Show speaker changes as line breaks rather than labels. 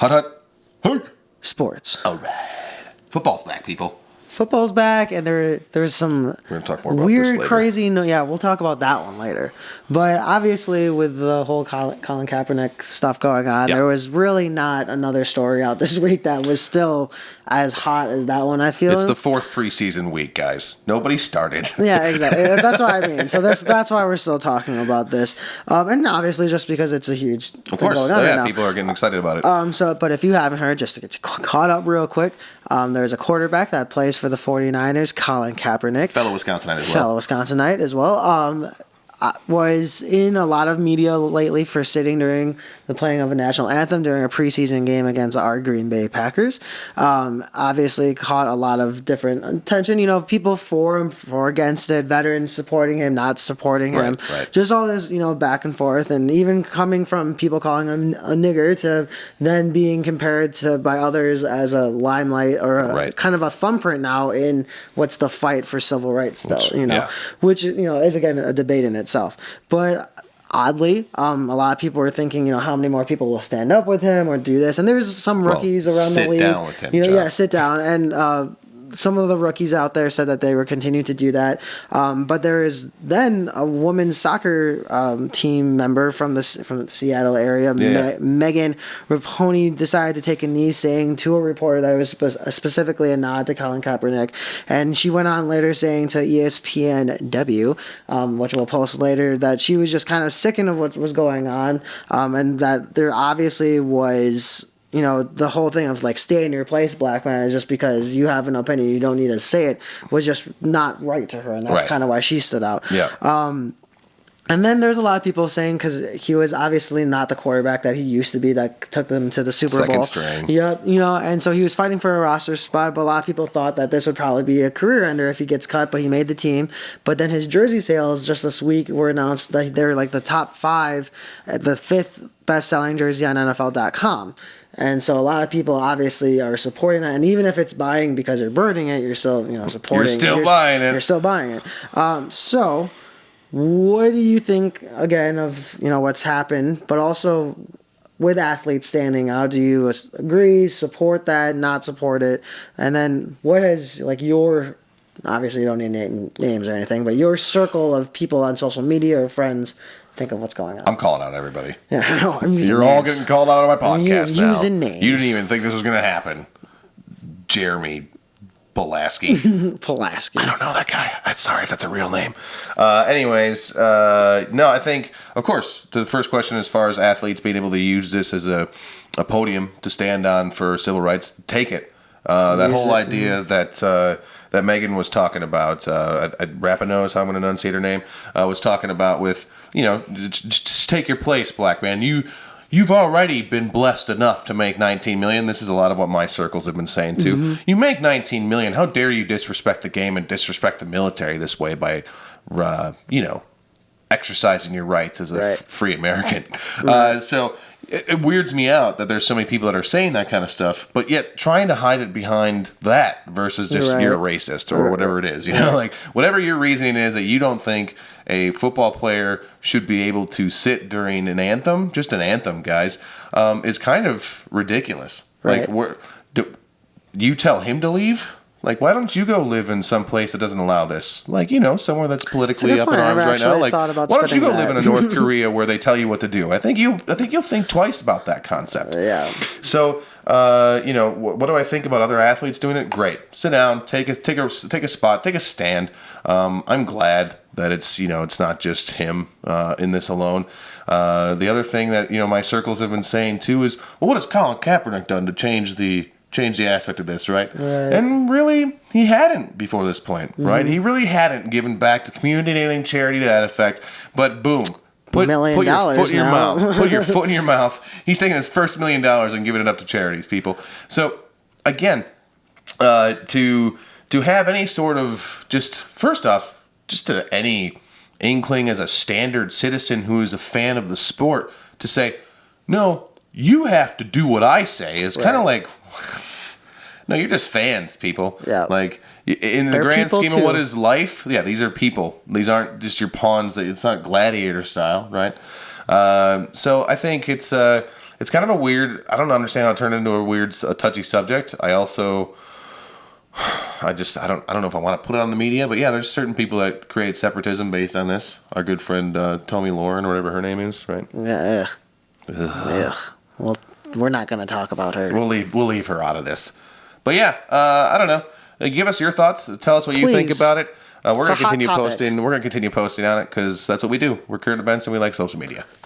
Hut hut. Hey.
Sports.
All right. Football's back, people.
Football's back, and there's some
We're going to talk more about
weird,
this later.
crazy. No, yeah, we'll talk about that one later. But obviously, with the whole Colin Kaepernick stuff going on, there was really not another story out this week that was still as hot as that one. I feel
It's the fourth preseason week, guys. Nobody started.
Yeah, exactly. That's what I mean. So that's why we're still talking about this, and obviously just because it's a huge
Of course,
thing going on right now.
people are getting excited about it.
But if you haven't heard, just to get you caught up real quick, there's a quarterback that plays for the 49ers, Colin Kaepernick.
Fellow Wisconsinite as
well. Was in a lot of media lately for sitting during the playing of a national anthem during a preseason game against our Green Bay Packers. Obviously caught a lot of different attention. You know, people for him, for against it, veterans supporting him, not supporting him.
Right.
Just all this, back and forth, and even coming from people calling him a nigger to then being compared to by others as a limelight or a kind of a thumbprint now in what's the fight for civil rights still, which is again a debate in itself. But oddly, a lot of people were thinking, how many more people will stand up with him or do this, and there's some rookies around the league.
Sit down with him,
sit down, and some of the rookies out there said that they were continuing to do that. But there is then a women's soccer team member from the Seattle area, Megan Raponi, decided to take a knee, saying to a reporter that it was specifically a nod to Colin Kaepernick. And she went on later saying to ESPNW, which we'll post later, that she was just kind of sickened of what was going on, and that there obviously was... the whole thing of stay in your place, black man, is just because you have an opinion, you don't need to say it, was just not right to her, and that's kind of why she stood out.
Yeah.
And then there's a lot of people saying, because he was obviously not the quarterback that he used to be that took them to the Super Bowl.
Second string.
Yep, and so he was fighting for a roster spot, but a lot of people thought that this would probably be a career ender if he gets cut, but he made the team. But then his jersey sales just this week were announced that they're the top 5, the 5th best-selling jersey on NFL.com. And so a lot of people obviously are supporting that, and even if it's buying because you're burning it, you're still supporting. You're still buying it. So, what do you think again of what's happened, but also with athletes standing out? Do you agree, support that, not support it, and then what has your obviously you don't need names or anything, but your circle of people on social media or friends think of what's going on?
I'm calling out everybody.
Yeah, I'm using
You're
names.
all getting called out on my podcast now.
Using names.
You didn't even think this was going to happen. Jeremy Pulaski.
Pulaski.
I don't know that guy. I'm sorry if that's a real name. Anyways, no, I think, of course, to the first question as far as athletes being able to use this as a podium to stand on for civil rights, take it. That whole idea that Megan was talking about, Rapinoe is how I'm going to enunciate her name, was talking about with, just take your place, black man. You've already been blessed enough to make $19 million. This is a lot of what my circles have been saying too. Mm-hmm. You make $19 million. How dare you disrespect the game and disrespect the military this way by, exercising your rights as a free American. So it weirds me out that there's so many people that are saying that kind of stuff, but yet trying to hide it behind that versus just you're a racist or whatever it is. Whatever your reasoning is that you don't think a football player should be able to sit during an anthem, just an anthem, guys, is kind of ridiculous.
Right.
You tell him to leave? Why don't you go live in some place that doesn't allow this? Somewhere that's politically up in arms right now. Why don't you go live in a North Korea where they tell you what to do? I think you'll think twice about that concept.
Yeah.
So, what do I think about other athletes doing it? Great. Sit down, take a spot, take a stand. I'm glad that it's not just him in this alone. The other thing that my circles have been saying too is, well, what has Colin Kaepernick done to change the aspect of this, right? And really, he hadn't before this point, right? He really hadn't given back to community, anything, charity to that effect. But boom, put your foot in your mouth. Put your foot in your mouth. He's taking his first $1 million and giving it up to charities, people. So again, to have any sort of first off, to any inkling as a standard citizen who is a fan of the sport to say, no, you have to do what I say is kind of like, no, you're just fans, people.
Yeah.
In the grand scheme of what is life, these are people. These aren't just your pawns. It's not gladiator style, right? So I think it's it's kind of a weird. I don't understand how it turned into a weird, a touchy subject. I also, I don't know if I want to put it on the media, but yeah, there's certain people that create separatism based on this. Our good friend Tommy Lauren, or whatever her name is, right?
Ugh. Ugh. Well, we're not going to talk about her.
We'll leave her out of this. But yeah, I don't know. Give us your thoughts. Tell us what you think
Please.
about it. We're
It's
gonna
a hot
continue
topic.
posting. We're gonna continue posting on it because that's what we do. We're current events and we like social media.